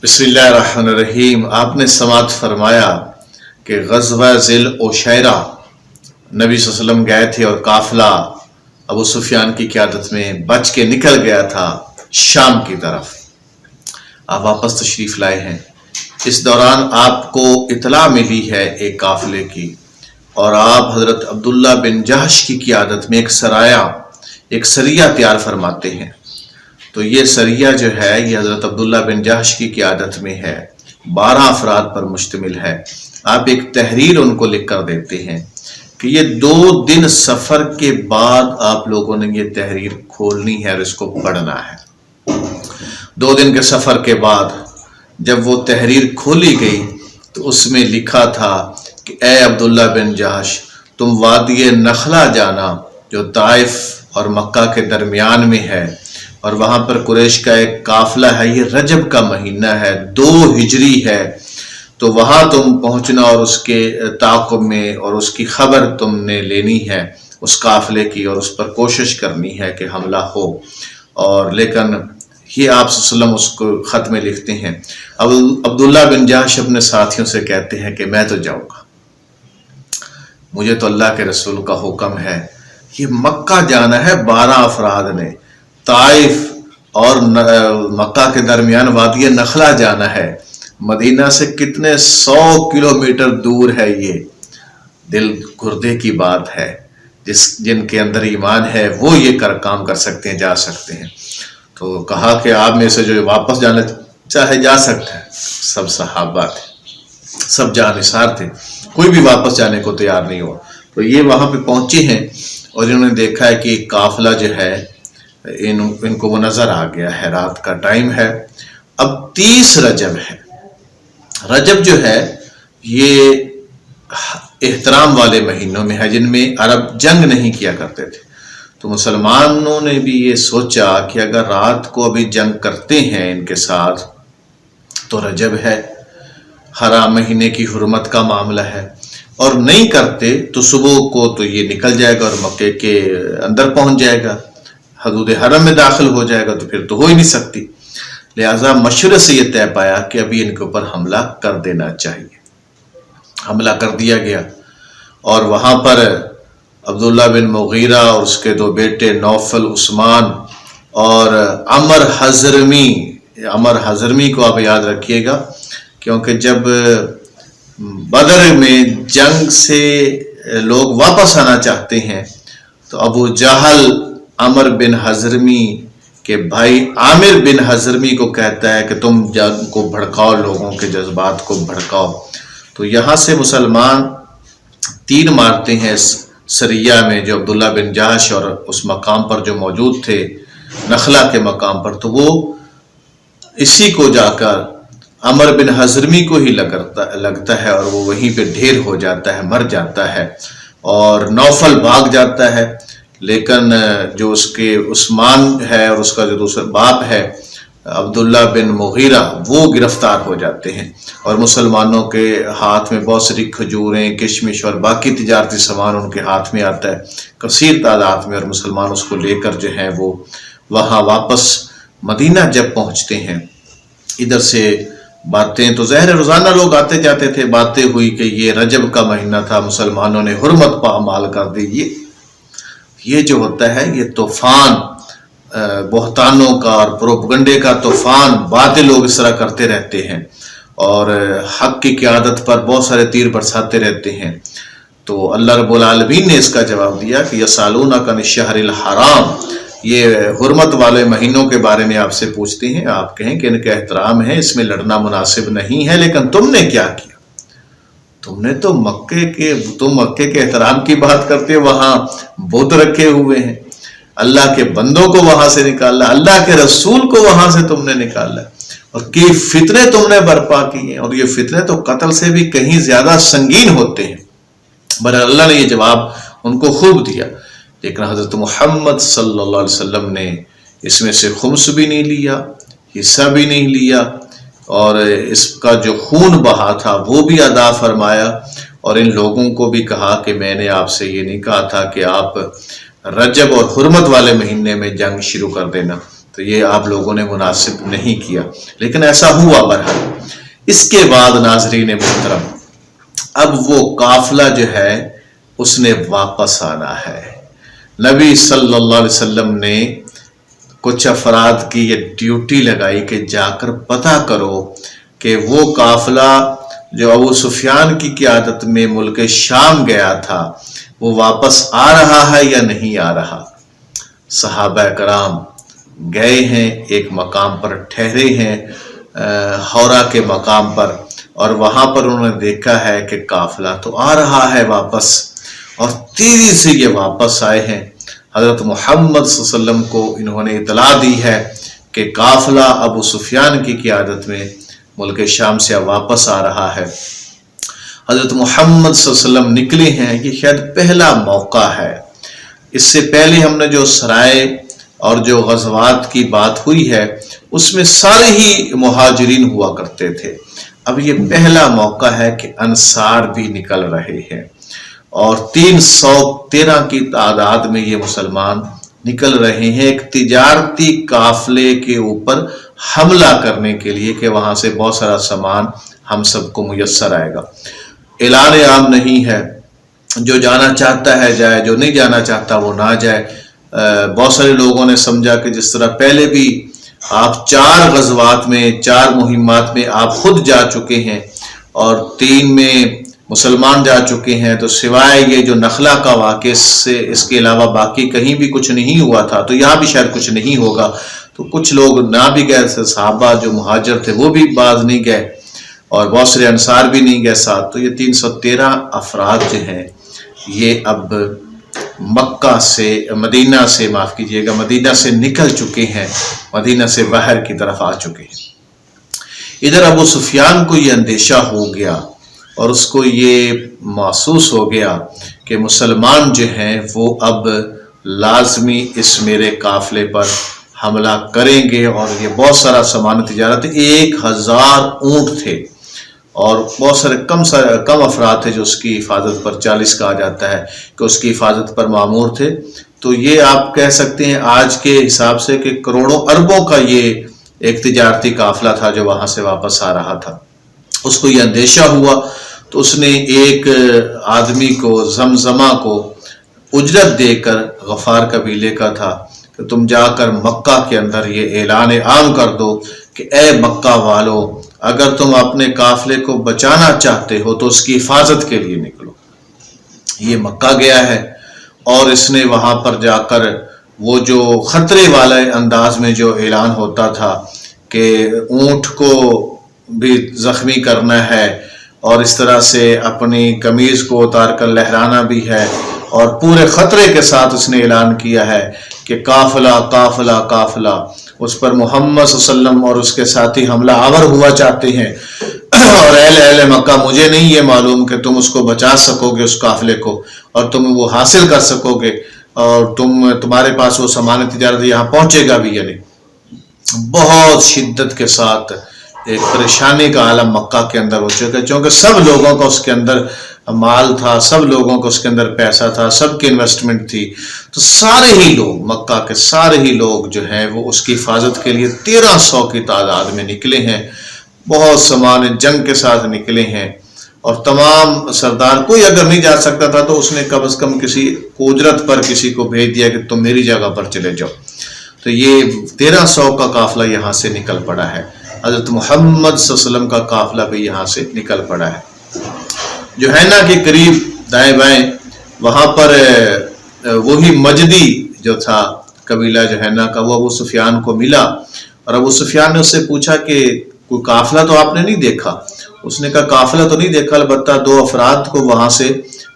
بسم اللہ الرحمن الرحیم۔ آپ نے سماعت فرمایا کہ غزوہ ذی العشیرہ نبی صلی اللہ علیہ وسلم گئے تھے اور قافلہ ابو سفیان کی قیادت میں بچ کے نکل گیا تھا شام کی طرف۔ آپ واپس تشریف لائے ہیں۔ اس دوران آپ کو اطلاع ملی ہے ایک قافلے کی، اور آپ حضرت عبداللہ بن جہش کی قیادت میں ایک سریہ تیار فرماتے ہیں۔ تو یہ سریہ جو ہے یہ حضرت عبداللہ بن جہش کی قیادت میں ہے، 12 افراد پر مشتمل ہے۔ آپ ایک تحریر ان کو لکھ کر دیتے ہیں کہ یہ 2 دن سفر کے بعد آپ لوگوں نے یہ تحریر کھولنی ہے اور اس کو پڑھنا ہے۔ 2 دن کے سفر کے بعد جب وہ تحریر کھولی گئی تو اس میں لکھا تھا کہ اے عبداللہ بن جہش، تم وادی نخلا جانا جو طائف اور مکہ کے درمیان میں ہے، اور وہاں پر قریش کا ایک قافلہ ہے، یہ رجب کا مہینہ ہے، 2 ہجری ہے، تو وہاں تم پہنچنا اور اس کے تعاقب میں اور اس کی خبر تم نے لینی ہے اس قافلے کی، اور اس پر کوشش کرنی ہے کہ حملہ ہو۔ اور لیکن یہ آپ صلی اللہ علیہ وسلم اس کو خط میں لکھتے ہیں۔ اب عبداللہ بن جہش اپنے ساتھیوں سے کہتے ہیں کہ میں تو جاؤں گا، مجھے تو اللہ کے رسول کا حکم ہے، یہ مکہ جانا ہے 12 افراد نے، طائف اور مکہ کے درمیان وادی نخلا جانا ہے، مدینہ سے کتنے 100 کلومیٹر دور ہے۔ یہ دل گردے کی بات ہے، جن کے اندر ایمان ہے وہ یہ کام کر سکتے ہیں، جا سکتے ہیں۔ تو کہا کہ آپ میں سے جو واپس جانا چاہے جا سکتا ہے۔ سب صحابہ تھے، سب جانثار تھے، کوئی بھی واپس جانے کو تیار نہیں ہوا۔ تو یہ وہاں پہ پہنچے ہیں اور انہوں نے دیکھا ہے کہ قافلہ جو ہے ان کو وہ نظر آ گیا ہے، رات کا ٹائم ہے۔ اب 30 رجب ہے۔ رجب جو ہے یہ احترام والے مہینوں میں ہے، جن میں عرب جنگ نہیں کیا کرتے تھے۔ تو مسلمانوں نے بھی یہ سوچا کہ اگر رات کو ابھی جنگ کرتے ہیں ان کے ساتھ تو رجب ہے، حرام مہینے کی حرمت کا معاملہ ہے، اور نہیں کرتے تو صبح کو تو یہ نکل جائے گا اور مکے کے اندر پہنچ جائے گا، حدود حرم میں داخل ہو جائے گا، تو پھر تو ہو ہی نہیں سکتی۔ لہٰذا مشورے سے یہ طے پایا کہ ابھی ان کے اوپر حملہ کر دینا چاہیے۔ حملہ کر دیا گیا، اور وہاں پر عبداللہ بن مغیرہ اور اس کے 2 بیٹے نوفل، عثمان اور عمر حضرمی کو آپ یاد رکھیے گا، کیونکہ جب بدر میں جنگ سے لوگ واپس آنا چاہتے ہیں تو ابو جہل عمر بن حضرمی کے بھائی عامر بن حضرمی کو کہتا ہے کہ تم جنگ کو بھڑکاؤ، لوگوں کے جذبات کو بھڑکاؤ۔ تو یہاں سے مسلمان تیر مارتے ہیں اس سریہ میں جو عبداللہ بن جہش اور اس مقام پر جو موجود تھے نخلا کے مقام پر، تو وہ اسی کو جا کر عمر بن حضرمی کو ہی لگتا ہے، اور وہ وہیں پہ ڈھیر ہو جاتا ہے، مر جاتا ہے، اور نوفل بھاگ جاتا ہے۔ لیکن جو اس کے عثمان ہے اور اس کا جو دوسرا باپ ہے عبداللہ بن مغیرہ، وہ گرفتار ہو جاتے ہیں، اور مسلمانوں کے ہاتھ میں بہت ساری کھجوریں، کشمش اور باقی تجارتی سامان ان کے ہاتھ میں آتا ہے کثیر تعداد میں، اور مسلمان اس کو لے کر جو ہیں وہ وہاں واپس مدینہ جب پہنچتے ہیں، ادھر سے باتیں تو ظاہر روزانہ لوگ آتے جاتے تھے، باتیں ہوئی کہ یہ رجب کا مہینہ تھا، مسلمانوں نے حرمت پامال کر دی۔ یہ جو ہوتا ہے یہ طوفان بہتانوں کا اور پروپگنڈے کا طوفان، باتیں لوگ اس طرح کرتے رہتے ہیں اور حق کی قیادت پر بہت سارے تیر برساتے رہتے ہیں۔ تو اللہ رب العالمین نے اس کا جواب دیا کہ یسالونک عن الشہر الحرام، یہ حرمت والے مہینوں کے بارے میں آپ سے پوچھتے ہیں، آپ کہیں کہ ان کا احترام ہے، اس میں لڑنا مناسب نہیں ہے، لیکن تم نے کیا کیا؟ تم نے تو مکے کے احترام کی بات کرتے، وہاں بت رکھے ہوئے ہیں، اللہ کے بندوں کو وہاں سے نکالا، اللہ کے رسول کو وہاں سے تم نے نکالا، اور کئی فتنے تم نے برپا کیے، اور یہ فتنے تو قتل سے بھی کہیں زیادہ سنگین ہوتے ہیں۔ بہرحال اللہ نے یہ جواب ان کو خوب دیا، لیکن حضرت محمد صلی اللہ علیہ وسلم نے اس میں سے خمس بھی نہیں لیا، حصہ بھی نہیں لیا، اور اس کا جو خون بہا تھا وہ بھی ادا فرمایا، اور ان لوگوں کو بھی کہا کہ میں نے آپ سے یہ نہیں کہا تھا کہ آپ رجب اور حرمت والے مہینے میں جنگ شروع کر دینا، تو یہ آپ لوگوں نے مناسب نہیں کیا، لیکن ایسا ہوا بہرحال۔ اس کے بعد ناظرین محترم، اب وہ قافلہ جو ہے اس نے واپس آنا ہے۔ نبی صلی اللہ علیہ وسلم نے کچھ افراد کی یہ ڈیوٹی لگائی کہ جا کر پتہ کرو کہ وہ قافلہ جو ابو سفیان کی قیادت میں ملک شام گیا تھا وہ واپس آ رہا ہے یا نہیں آ رہا۔ صحابہ کرام گئے ہیں، ایک مقام پر ٹھہرے ہیں، حورا کے مقام پر، اور وہاں پر انہوں نے دیکھا ہے کہ قافلہ تو آ رہا ہے واپس، اور تیزی سے یہ واپس آئے ہیں۔ حضرت محمد صلی اللہ علیہ وسلم کو انہوں نے اطلاع دی ہے کہ قافلہ ابو سفیان کی قیادت میں ملک شام سے واپس آ رہا ہے۔ حضرت محمد صلی اللہ علیہ وسلم نکلے ہیں، یہ شاید پہلا موقع ہے۔ اس سے پہلے ہم نے جو سرائے اور جو غزوات کی بات ہوئی ہے اس میں سارے ہی مہاجرین ہوا کرتے تھے۔ اب یہ پہلا موقع ہے کہ انصار بھی نکل رہے ہیں، اور 313 کی تعداد میں یہ مسلمان نکل رہے ہیں ایک تجارتی قافلے کے اوپر حملہ کرنے کے لیے کہ وہاں سے بہت سارا سامان ہم سب کو میسر آئے گا۔ اعلان عام نہیں ہے، جو جانا چاہتا ہے جائے، جو نہیں جانا چاہتا وہ نہ جائے۔ بہت سارے لوگوں نے سمجھا کہ جس طرح پہلے بھی آپ 4 غزوات میں 4 مہمات میں آپ خود جا چکے ہیں اور 3 میں مسلمان جا چکے ہیں، تو سوائے یہ جو نخلا کا واقعہ سے اس کے علاوہ باقی کہیں بھی کچھ نہیں ہوا تھا، تو یہاں بھی شاید کچھ نہیں ہوگا۔ تو کچھ لوگ نہ بھی گئے، صحابہ جو مہاجر تھے وہ بھی بعض نہیں گئے، اور بہت سارے انصار بھی نہیں گئے ساتھ۔ تو یہ 313 افراد جو ہیں یہ اب مکہ سے مدینہ سے معاف کیجیے گا مدینہ سے نکل چکے ہیں، مدینہ سے باہر کی طرف آ چکے ہیں۔ ادھر ابو سفیان کو یہ اندیشہ ہو گیا اور اس کو یہ محسوس ہو گیا کہ مسلمان جو ہیں وہ اب لازمی اس میرے قافلے پر حملہ کریں گے، اور یہ بہت سارا سامان تجارت، 1000 اونٹ تھے اور بہت سارے کم افراد تھے جو اس کی حفاظت پر 40 کہا جاتا ہے کہ اس کی حفاظت پر مامور تھے۔ تو یہ آپ کہہ سکتے ہیں آج کے حساب سے کہ کروڑوں اربوں کا یہ ایک تجارتی قافلہ تھا جو وہاں سے واپس آ رہا تھا۔ اس کو یہ اندیشہ ہوا تو اس نے ایک آدمی کو زمزمہ کو اجرت دے کر، غفار قبیلے کا تھا، کہ تم جا کر مکہ کے اندر یہ اعلان عام کر دو کہ اے مکہ والو، اگر تم اپنے قافلے کو بچانا چاہتے ہو تو اس کی حفاظت کے لیے نکلو۔ یہ مکہ گیا ہے اور اس نے وہاں پر جا کر وہ جو خطرے والے انداز میں جو اعلان ہوتا تھا کہ اونٹ کو بھی زخمی کرنا ہے اور اس طرح سے اپنی قمیض کو اتار کر لہرانا بھی ہے، اور پورے خطرے کے ساتھ اس نے اعلان کیا ہے کہ قافلہ قافلہ قافلہ، اس پر محمد صلی اللہ علیہ وسلم اور اس کے ساتھی حملہ آور ہوا چاہتے ہیں، اور اہل مکہ مجھے نہیں یہ معلوم کہ تم اس کو بچا سکو گے، اس قافلے کو، اور تم وہ حاصل کر سکو گے، اور تمہارے پاس وہ سامان تجارت یہاں پہنچے گا بھی یا نہیں۔ بہت شدت کے ساتھ ایک پریشانی کا عالم مکہ کے اندر ہو چکا ہے، چونکہ سب لوگوں کا اس کے اندر مال تھا، سب لوگوں کو اس کے اندر پیسہ تھا، سب کی انویسٹمنٹ تھی، تو سارے ہی لوگ، مکہ کے سارے ہی لوگ جو ہیں وہ اس کی حفاظت کے لیے 1300 کی تعداد میں نکلے ہیں، بہت سامان جنگ کے ساتھ نکلے ہیں، اور تمام سردار کوئی اگر نہیں جا سکتا تھا تو اس نے کم از کم کسی اجرت پر کسی کو بھیج دیا کہ تم میری جگہ پر چلے جاؤ۔ تو یہ 1300 کا قافلہ یہاں سے نکل پڑا ہے، حضرت محمد صلی اللہ علیہ وسلم کا قافلہ بھی یہاں سے نکل پڑا ہے۔ جوہینہ کے قریب دائیں بائیں وہاں پر وہی مجدی جو تھا قبیلہ جوہینہ کا، وہ ابو سفیان کو ملا، اور ابو سفیان نے اس سے پوچھا کہ کوئی قافلہ تو آپ نے نہیں دیکھا؟ اس نے کہا قافلہ تو نہیں دیکھا، البتہ 2 افراد کو وہاں سے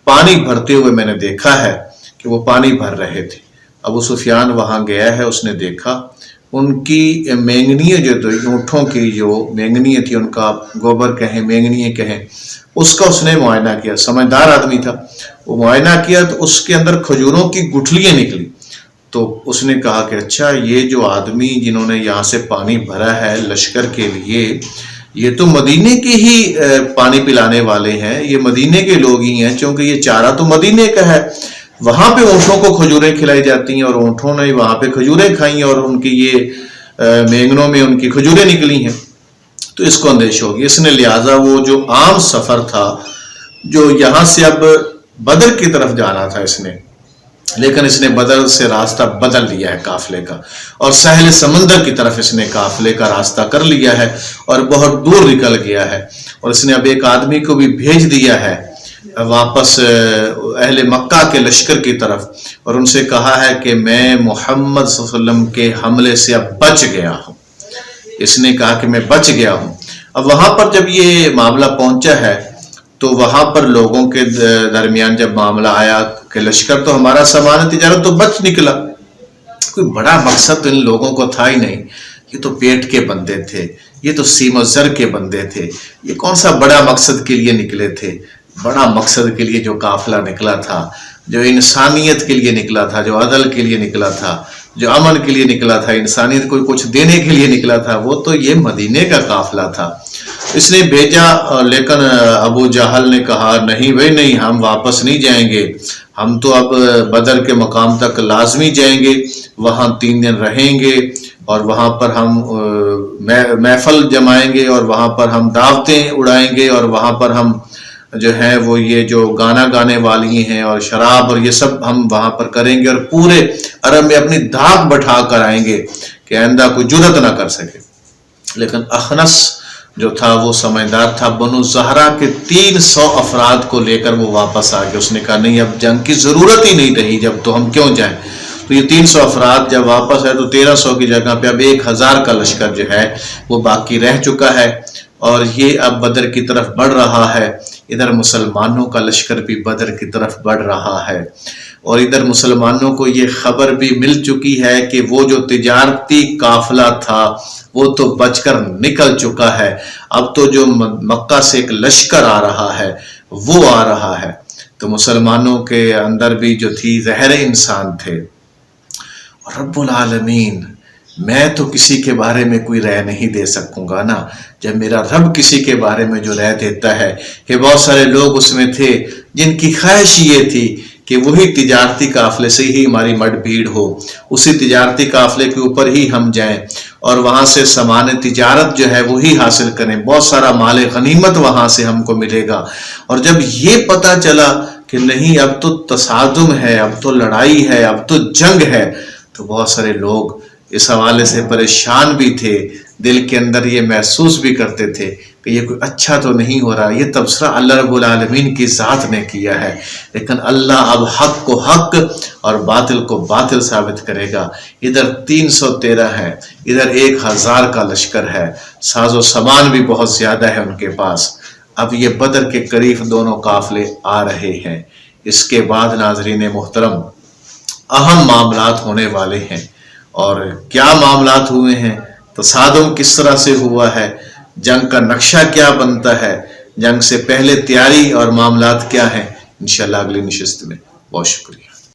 پانی بھرتے ہوئے میں نے دیکھا ہے کہ وہ پانی بھر رہے تھے۔ ابو سفیان وہاں گیا ہے، اس نے دیکھا ان کی مینگنیاں جو اونٹوں کی جو مینگنیاں تھی، ان کا گوبر کہیں مینگنیاں کہیں، اس کا اس نے معائنہ کیا، سمجھدار آدمی تھا، وہ معائنہ کیا تو اس کے اندر کھجوروں کی گٹھلیاں نکلی۔ تو اس نے کہا کہ اچھا، یہ جو آدمی جنہوں نے یہاں سے پانی بھرا ہے لشکر کے لیے، یہ تو مدینے کے ہی پانی پلانے والے ہیں، یہ مدینے کے لوگ ہی ہیں، چونکہ یہ چارہ تو مدینے کا ہے، وہاں پہ اونٹوں کو کھجوریں کھلائی جاتی ہیں، اور اونٹوں نے وہاں پہ کھجوریں کھائیں، اور ان کی یہ مینگنوں میں ان کی کھجوریں نکلی ہیں، تو اس کو اندیش ہوگی۔ اس نے لہٰذا وہ جو عام سفر تھا، جو یہاں سے اب بدر کی طرف جانا تھا اس نے، لیکن اس نے بدر سے راستہ بدل لیا ہے قافلے کا، اور ساحل سمندر کی طرف اس نے قافلے کا راستہ کر لیا ہے اور بہت دور نکل گیا ہے۔ اور اس نے اب ایک آدمی کو بھی بھیج دیا ہے واپس اہل مکہ کے لشکر کی طرف، اور ان سے کہا ہے کہ میں محمد صلی اللہ علیہ وسلم کے حملے سے اب بچ گیا ہوں۔ اس نے کہا کہ میں بچ گیا ہوں۔ اب وہاں پر جب یہ معاملہ پہنچا ہے تو وہاں پر لوگوں کے درمیان جب معاملہ آیا کہ لشکر تو ہمارا سامان تجارت تو بچ نکلا، کوئی بڑا مقصد تو ان لوگوں کو تھا ہی نہیں، یہ تو پیٹ کے بندے تھے، یہ تو سیم و زر کے بندے تھے، یہ کون سا بڑا مقصد کے لیے نکلے تھے؟ بڑا مقصد کے لیے جو قافلہ نکلا تھا، جو انسانیت کے لیے نکلا تھا، جو عدل کے لیے نکلا تھا، جو امن کے لیے نکلا تھا، انسانیت کو کچھ دینے کے لیے نکلا تھا، وہ تو یہ مدینے کا قافلہ تھا۔ اس نے بھیجا، لیکن ابو جہل نے کہا نہیں بھائی نہیں، ہم واپس نہیں جائیں گے، ہم تو اب بدر کے مقام تک لازمی جائیں گے، وہاں 3 دن رہیں گے اور وہاں پر ہم محفل جمائیں گے اور وہاں پر ہم دعوتیں اڑائیں گے اور وہاں پر ہم جو ہے وہ یہ جو گانا گانے والی ہیں اور شراب اور یہ سب ہم وہاں پر کریں گے، اور پورے عرب میں اپنی دھاک بٹھا کر آئیں گے کہ آئندہ کوئی جرأت نہ کر سکے۔ لیکن اخنس جو تھا وہ سمجھدار تھا، بنو زہرا کے 300 افراد کو لے کر وہ واپس آ گیا۔ اس نے کہا نہیں، اب جنگ کی ضرورت ہی نہیں رہی، جب تو ہم کیوں جائیں۔ تو یہ 300 افراد جب واپس آئے تو 1300 کی جگہ پہ اب 1000 کا لشکر جو ہے وہ باقی رہ چکا ہے، اور یہ اب بدر کی طرف بڑھ رہا ہے۔ ادھر مسلمانوں کا لشکر بھی بدر کی طرف بڑھ رہا ہے، اور ادھر مسلمانوں کو یہ خبر بھی مل چکی ہے کہ وہ جو تجارتی قافلہ تھا وہ تو بچ کر نکل چکا ہے، اب تو جو مکہ سے ایک لشکر آ رہا ہے وہ آ رہا ہے۔ تو مسلمانوں کے اندر بھی جو تھی زہر انسان تھے، اور رب العالمین میں تو کسی کے بارے میں کوئی رائے نہیں دے سکوں گا نا، جب میرا رب کسی کے بارے میں جو رائے دیتا ہے کہ بہت سارے لوگ اس میں تھے جن کی خواہش یہ تھی کہ وہی تجارتی قافلے سے ہی ہماری مٹ بھیڑ ہو، اسی تجارتی قافلے کے اوپر ہی ہم جائیں اور وہاں سے سامان تجارت جو ہے وہی حاصل کریں، بہت سارا مال غنیمت وہاں سے ہم کو ملے گا۔ اور جب یہ پتہ چلا کہ نہیں، اب تو تصادم ہے، اب تو لڑائی ہے، اب تو جنگ ہے، تو بہت سارے لوگ اس حوالے سے پریشان بھی تھے، دل کے اندر یہ محسوس بھی کرتے تھے کہ یہ کوئی اچھا تو نہیں ہو رہا۔ یہ تبصرہ اللہ رب العالمین کی ذات نے کیا ہے، لیکن اللہ اب حق کو حق اور باطل کو باطل ثابت کرے گا۔ ادھر 313 ہے، ادھر 1000 کا لشکر ہے، ساز و سامان بھی بہت زیادہ ہے ان کے پاس۔ اب یہ بدر کے قریب دونوں قافلے آ رہے ہیں۔ اس کے بعد ناظرین محترم اہم معاملات ہونے والے ہیں، اور کیا معاملات ہوئے ہیں، تصادم کس طرح سے ہوا ہے، جنگ کا نقشہ کیا بنتا ہے، جنگ سے پہلے تیاری اور معاملات کیا ہیں، انشاءاللہ اگلی نشست میں۔ بہت شکریہ۔